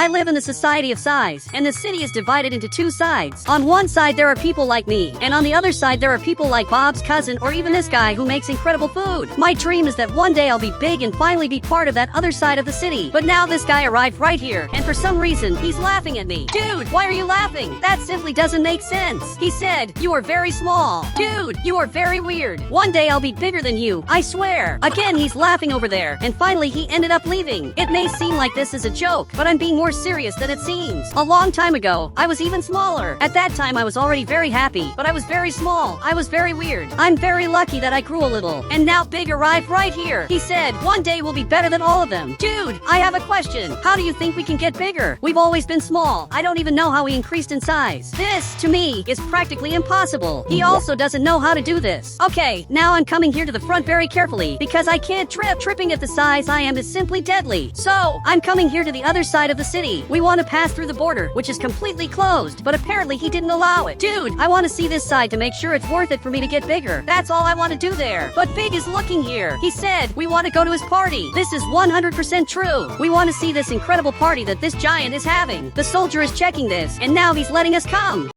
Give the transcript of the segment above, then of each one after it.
I live in the society of size, and the city is divided into two sides. On one side there are people like me, and on the other side there are people like Bob's cousin or even this guy who makes incredible food. My dream is that one day I'll be big and finally be part of that other side of the city. But now this guy arrived right here, and for some reason, he's laughing at me. Dude, why are you laughing? That simply doesn't make sense. He said, you are very small. Dude, you are very weird. One day I'll be bigger than you, I swear. Again, he's laughing over there, and finally he ended up leaving. It may seem like this is a joke, but I'm being more serious than it seems. A long time ago, I was even smaller. At that time, I was already very happy, but I was very small. I was very weird. I'm very lucky that I grew a little, and now Big arrived right here. He said, one day we'll be better than all of them. Dude, I have a question. How do you think we can get bigger? We've always been small. I don't even know how we increased in size. This, to me, is practically impossible. He also doesn't know how to do this. Okay, now I'm coming here to the front very carefully, because I can't trip. Tripping at the size I am is simply deadly. So, I'm coming here to the other side of the city. We want to pass through the border, which is completely closed, but apparently he didn't allow it. Dude, I want to see this side to make sure it's worth it for me to get bigger. That's all I want to do there. But Big is looking here. He said, we want to go to his party. This is 100% true. We want to see this incredible party that this giant is having. The soldier is checking this, and now he's letting us come.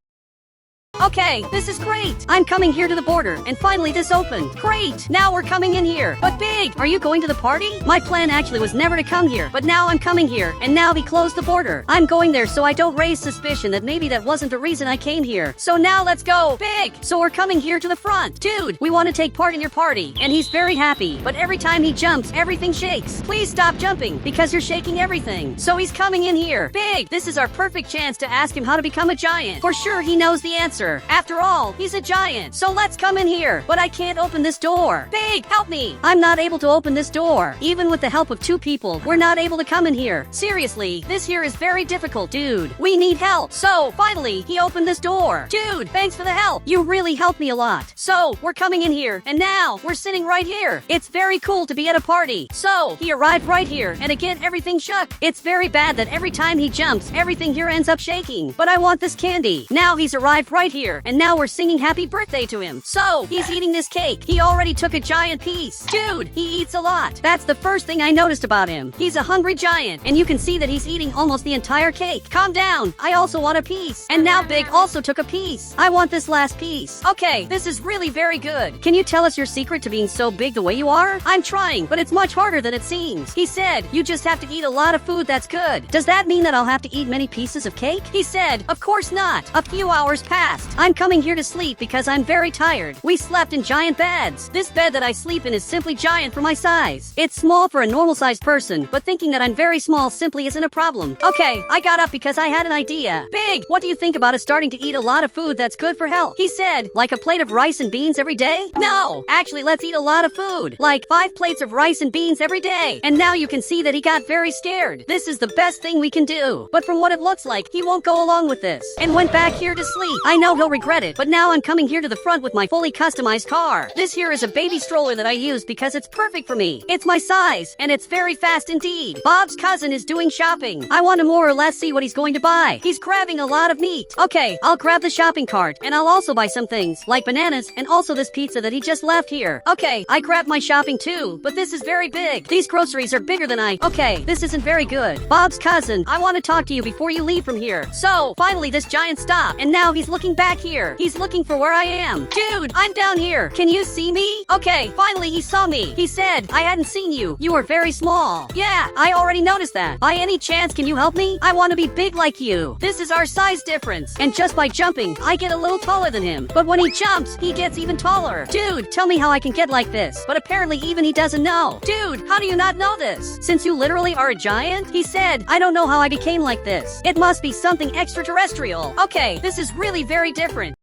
Okay, this is great. I'm coming here to the border, and finally this opened. Great, now we're coming in here. But Big, are you going to the party? My plan actually was never to come here, but now I'm coming here, and now he closed the border. I'm going there so I don't raise suspicion that maybe that wasn't the reason I came here. So now let's go. Big, so we're coming here to the front. Dude, we want to take part in your party, and he's very happy, but every time he jumps, everything shakes. Please stop jumping, because you're shaking everything. So he's coming in here. Big, this is our perfect chance to ask him how to become a giant. For sure he knows the answer. After all, he's a giant. So let's come in here. But I can't open this door. Big, help me. I'm not able to open this door. Even with the help of two people, we're not able to come in here. Seriously, this here is very difficult, dude. We need help. So, finally, he opened this door. Dude, thanks for the help. You really helped me a lot. So, we're coming in here, and now we're sitting right here. It's very cool to be at a party. So, he arrived right here, and again, everything shook. It's very bad that every time he jumps, everything here ends up shaking. But I want this candy. Now he's arrived right here, and now we're singing happy birthday to him. So, he's eating this cake. He already took a giant piece. Dude, he eats a lot. That's the first thing I noticed about him. He's a hungry giant, and you can see that he's eating almost the entire cake. Calm down. I also want a piece. And now Big also took a piece. I want this last piece. Okay, this is really very good. Can you tell us your secret to being so big the way you are? I'm trying, but it's much harder than it seems. He said, you just have to eat a lot of food that's good. Does that mean that I'll have to eat many pieces of cake? He said, of course not. A few hours passed. I'm coming here to sleep because I'm very tired. We slept in giant beds. This bed that I sleep in is simply giant for my size. It's small for a normal-sized person, but thinking that I'm very small simply isn't a problem. Okay, I got up because I had an idea. Big, what do you think about us starting to eat a lot of food that's good for health? He said, like a plate of rice and beans every day? No, actually let's eat a lot of food. Like 5 plates of rice and beans every day. And now you can see that he got very scared. This is the best thing we can do. But from what it looks like, he won't go along with this. And went back here to sleep. I know he'll regret it, but now I'm coming here to the front with my fully customized car. This here is a baby stroller that I use because it's perfect for me. It's my size, and it's very fast indeed. Bob's cousin is doing shopping. I want to more or less see what he's going to buy. He's grabbing a lot of meat. Okay, I'll grab the shopping cart, and I'll also buy some things, like bananas, and also this pizza that he just left here. Okay, I grabbed my shopping too, but this is very big. These groceries are bigger than Okay, this isn't very good. Bob's cousin, I want to talk to you before you leave from here. So, finally this giant stopped, and now he's looking back here. He's looking for where I am. Dude, I'm down here. Can you see me? Okay, finally he saw me. He said, I hadn't seen you. You are very small. Yeah, I already noticed that. By any chance, can you help me? I want to be big like you. This is our size difference. And just by jumping, I get a little taller than him. But when he jumps, he gets even taller. Dude, tell me how I can get like this. But apparently even he doesn't know. Dude, how do you not know this? Since you literally are a giant? He said, I don't know how I became like this. It must be something extraterrestrial. Okay, this is really very different.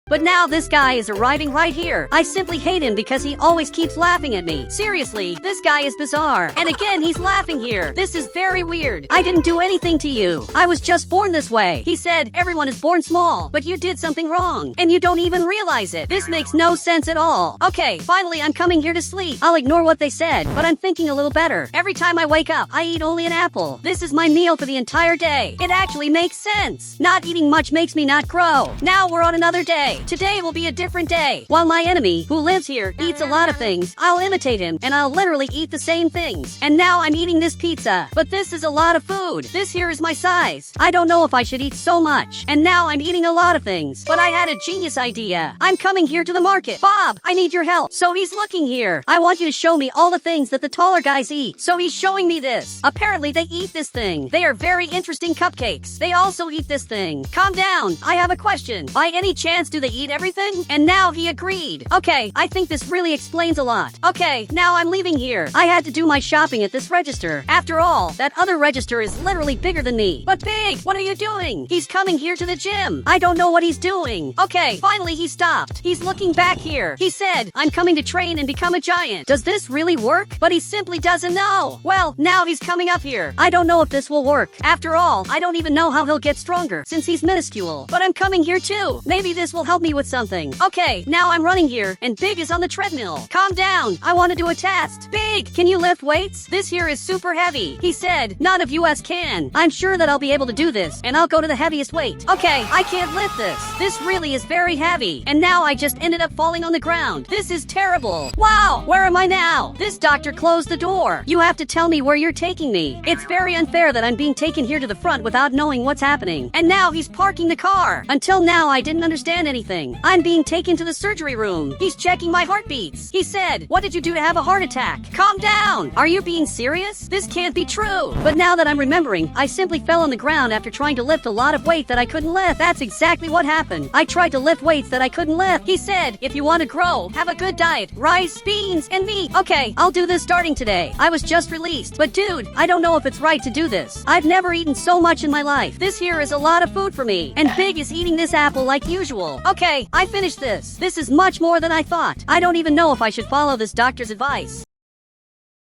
But now this guy is arriving right here. I simply hate him because he always keeps laughing at me. Seriously, this guy is bizarre. And again, he's laughing here. This is very weird. I didn't do anything to you. I was just born this way. He said, everyone is born small, but you did something wrong. And you don't even realize it. This makes no sense at all. Okay, finally I'm coming here to sleep. I'll ignore what they said, but I'm thinking a little better. Every time I wake up, I eat only an apple. This is my meal for the entire day. It actually makes sense. Not eating much makes me not grow. Now we're on another day. Okay, today will be a different day. While my enemy, who lives here, eats a lot of things, I'll imitate him, and I'll literally eat the same things. And now I'm eating this pizza. But this is a lot of food. This here is my size. I don't know if I should eat so much. And now I'm eating a lot of things. But I had a genius idea. I'm coming here to the market. Bob, I need your help. So he's looking here. I want you to show me all the things that the taller guys eat. So he's showing me this. Apparently they eat this thing. They are very interesting cupcakes. They also eat this thing. Calm down. I have a question. By any chance do they eat everything? And now he agreed. Okay, I think this really explains a lot. Okay, now I'm leaving here. I had to do my shopping at this register. After all, that other register is literally bigger than me. But Big, what are you doing? He's coming here to the gym. I don't know what he's doing. Okay, finally he stopped. He's looking back here. He said, I'm coming to train and become a giant. Does this really work? But he simply doesn't know. Well, now he's coming up here. I don't know if this will work. After all, I don't even know how he'll get stronger since he's minuscule. But I'm coming here too. Maybe this will help me with something. Okay, now I'm running here and Big is on the treadmill. Calm down. I want to do a test. Big, can you lift weights? This here is super heavy. He said, none of us can. I'm sure that I'll be able to do this and I'll go to the heaviest weight. Okay, I can't lift this. This really is very heavy. And now I just ended up falling on the ground. This is terrible. Wow, where am I now? This doctor closed the door. You have to tell me where you're taking me. It's very unfair that I'm being taken here to the front without knowing what's happening. And now he's parking the car. Until now, I didn't understand anything. I'm being taken to the surgery room. He's checking my heartbeats. He said, what did you do to have a heart attack? Calm down. Are you being serious? This can't be true. But now that I'm remembering, I simply fell on the ground after trying to lift a lot of weight that I couldn't lift. That's exactly what happened. I tried to lift weights that I couldn't lift. He said, if you want to grow, have a good diet. Rice, beans, and meat. Okay, I'll do this starting today. I was just released. But dude, I don't know if it's right to do this. I've never eaten so much in my life. This here is a lot of food for me. And Big is eating this apple like usual. Okay, I finished this. This is much more than I thought. I don't even know if I should follow this doctor's advice.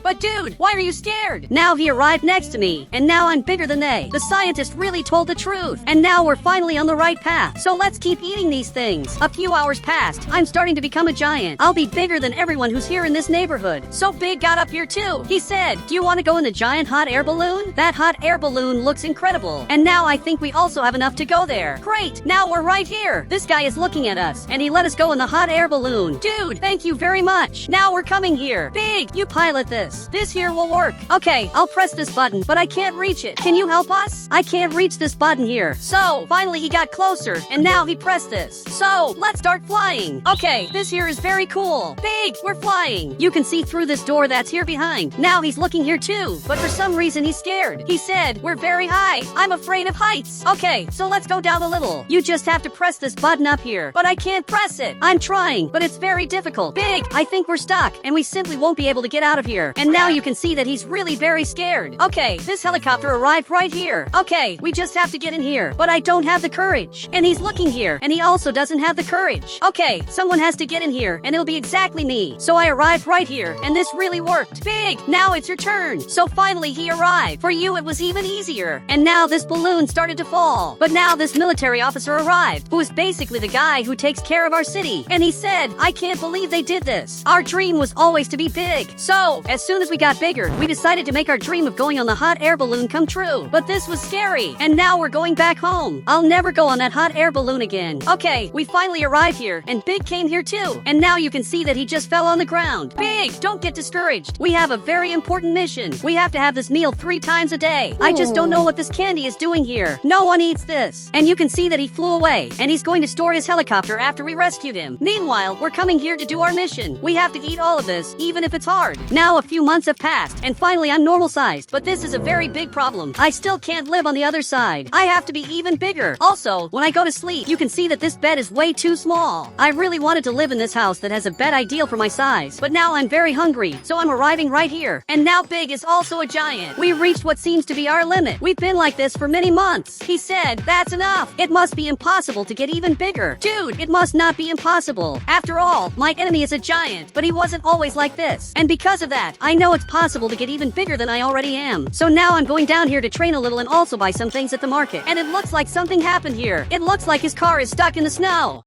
But dude, why are you scared? Now he arrived next to me, and now I'm bigger than they. The scientist really told the truth, and now we're finally on the right path. So let's keep eating these things. A few hours passed. I'm starting to become a giant. I'll be bigger than everyone who's here in this neighborhood. So Big got up here too. He said, do you want to go in the giant hot air balloon? That hot air balloon looks incredible. And now I think we also have enough to go there. Great, now we're right here. This guy is looking at us, and he let us go in the hot air balloon. Dude, thank you very much. Now we're coming here. Big, you pilot this. This here will work. Okay, I'll press this button, but I can't reach it. Can you help us? I can't reach this button here. So, finally he got closer, and now he pressed this. So, let's start flying. Okay, this here is very cool. Big, we're flying. You can see through this door that's here behind. Now he's looking here too, but for some reason he's scared. He said, we're very high. I'm afraid of heights. Okay, so let's go down a little. You just have to press this button up here, but I can't press it. I'm trying, but it's very difficult. Big, I think we're stuck, and we simply won't be able to get out of here. And now you can see that he's really very scared. Okay, this helicopter arrived right here. Okay, we just have to get in here, but I don't have the courage. And he's looking here, and he also doesn't have the courage. Okay, someone has to get in here, and it'll be exactly me. So I arrived right here, and this really worked. Big, now it's your turn. So finally he arrived. For you, it was even easier. And now this balloon started to fall. But now this military officer arrived, who is basically the guy who takes care of our city. And he said, I can't believe they did this. Our dream was always to be big. So, as soon as we got bigger, we decided to make our dream of going on the hot air balloon come true. But this was scary, and now we're going back home. I'll never go on that hot air balloon again. Okay, we finally arrived here, and Big came here too. And now you can see that he just fell on the ground. Big, don't get discouraged. We have a very important mission. We have to have this meal 3 times a day. I just don't know what this candy is doing here. No one eats this. And you can see that he flew away, and he's going to store his helicopter after we rescued him. Meanwhile, we're coming here to do our mission. We have to eat all of this, even if it's hard. Now a few months have passed, and finally I'm normal sized, but this is a very big problem. I still can't live on the other side. I have to be even bigger. Also, when I go to sleep, you can see that this bed is way too small. I really wanted to live in this house that has a bed ideal for my size, but now I'm very hungry, so I'm arriving right here. And now Big is also a giant. We reached what seems to be our limit. We've been like this for many months. He said, that's enough. It must be impossible to get even bigger. Dude, it must not be impossible. After all, my enemy is a giant, but he wasn't always like this. And because of that, I know it's possible to get even bigger than I already am. So now I'm going down here to train a little and also buy some things at the market. And it looks like something happened here. It looks like his car is stuck in the snow.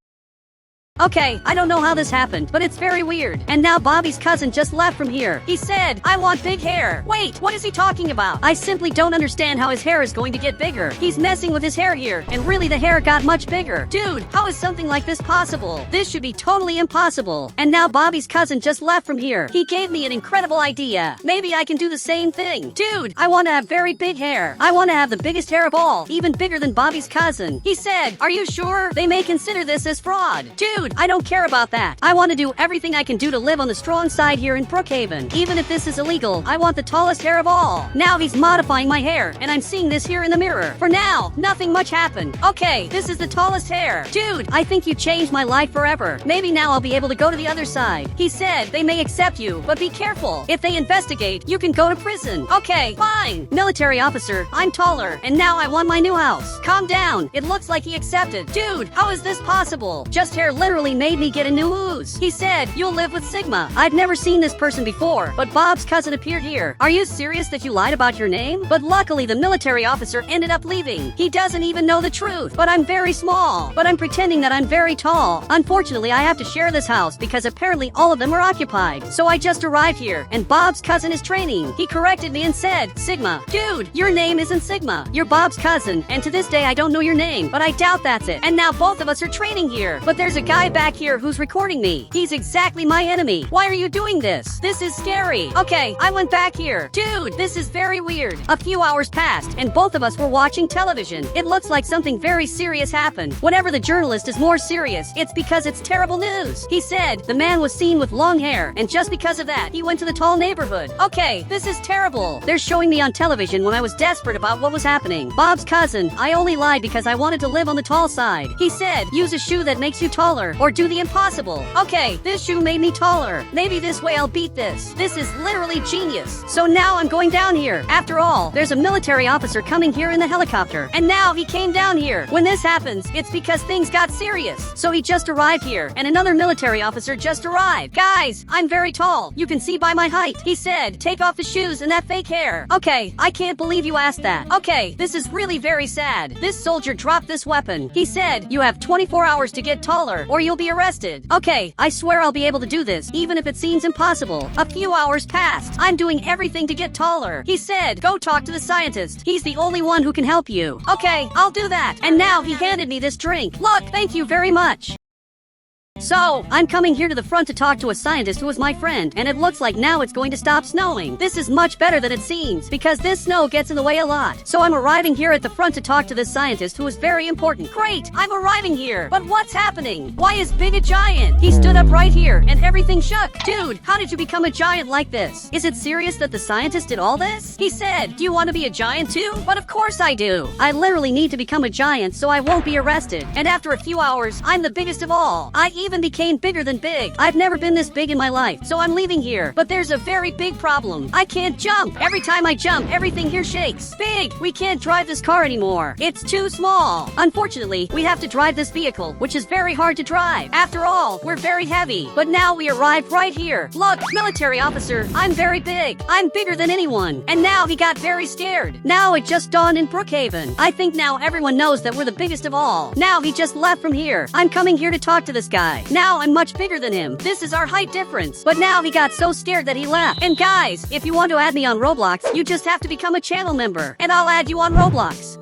Okay, I don't know how this happened, but it's very weird. And now Bobby's cousin just left from here. He said, I want big hair. Wait, what is he talking about? I simply don't understand how his hair is going to get bigger. He's messing with his hair here, and really the hair got much bigger. Dude, how is something like this possible? This should be totally impossible. And now Bobby's cousin just left from here. He gave me an incredible idea. Maybe I can do the same thing. Dude, I want to have very big hair. I want to have the biggest hair of all, even bigger than Bobby's cousin. He said, are you sure? They may consider this as fraud. Dude, I don't care about that. I want to do everything I can do to live on the strong side here in Brookhaven. Even if this is illegal, I want the tallest hair of all. Now he's modifying my hair, and I'm seeing this here in the mirror. For now, nothing much happened. Okay, this is the tallest hair. Dude, I think you changed my life forever. Maybe now I'll be able to go to the other side. He said they may accept you, but be careful. If they investigate, you can go to prison. Okay, fine. Military officer, I'm taller, and now I want my new house. Calm down. It looks like he accepted. Dude, how is this possible? Just hair literally made me get a new ooze. He said, you'll live with Sigma. I've never seen this person before, but Bob's cousin appeared here. Are you serious that you lied about your name? But luckily the military officer ended up leaving. He doesn't even know the truth. But I'm very small. But I'm pretending that I'm very tall. Unfortunately, I have to share this house because apparently all of them are occupied. So I just arrived here, and Bob's cousin is training. He corrected me and said, Sigma. Dude, your name isn't Sigma. You're Bob's cousin, and to this day I don't know your name, but I doubt that's it. And now both of us are training here. But there's a guy back here who's recording me. He's exactly my enemy. Why are you doing this? This is scary. Okay, I went back here. Dude, this is very weird. A few hours passed, and both of us were watching television. It looks like something very serious happened. Whenever the journalist is more serious, it's because it's terrible news. He said the man was seen with long hair, and just because of that, he went to the tall neighborhood. Okay, this is terrible. They're showing me on television when I was desperate about what was happening. Bob's cousin, I only lied because I wanted to live on the tall side. He said, use a shoe that makes you taller, or do the impossible. Okay, this shoe made me taller. Maybe this way I'll beat this. This is literally genius. So now I'm going down here. After all, there's a military officer coming here in the helicopter. And now he came down here. When this happens, it's because things got serious. So he just arrived here, and another military officer just arrived. Guys, I'm very tall. You can see by my height. He said, take off the shoes and that fake hair. Okay, I can't believe you asked that. Okay, this is really very sad. This soldier dropped this weapon. He said, you have 24 hours to get taller, or you'll be arrested. Okay, I swear I'll be able to do this, even if it seems impossible. A few hours passed. I'm doing everything to get taller. He said, go talk to the scientist. He's the only one who can help you. Okay, I'll do that. And now he handed me this drink. Look, thank you very much. So, I'm coming here to the front to talk to a scientist who is my friend, and it looks like now it's going to stop snowing. This is much better than it seems, because this snow gets in the way a lot. So I'm arriving here at the front to talk to this scientist who is very important. Great, I'm arriving here, but what's happening? Why is Big a giant? He stood up right here, and everything shook. Dude, how did you become a giant like this? Is it serious that the scientist did all this? He said, do you want to be a giant too? But of course I do. I literally need to become a giant so I won't be arrested. And after a few hours, I'm the biggest of all. I even became bigger than big. I've never been this big in my life, so I'm leaving here. But there's a very big problem. I can't jump. Every time I jump, everything here shakes. Big, we can't drive this car anymore. It's too small. Unfortunately, we have to drive this vehicle, which is very hard to drive. After all, we're very heavy. But now we arrived right here. Look, military officer, I'm very big. I'm bigger than anyone. And now he got very scared. Now it just dawned in Brookhaven. I think now everyone knows that we're the biggest of all. Now he just left from here. I'm coming here to talk to this guy. Now I'm much bigger than him. This is our height difference. But now he got so scared that he left. And guys, if you want to add me on Roblox, you just have to become a channel member, and I'll add you on Roblox.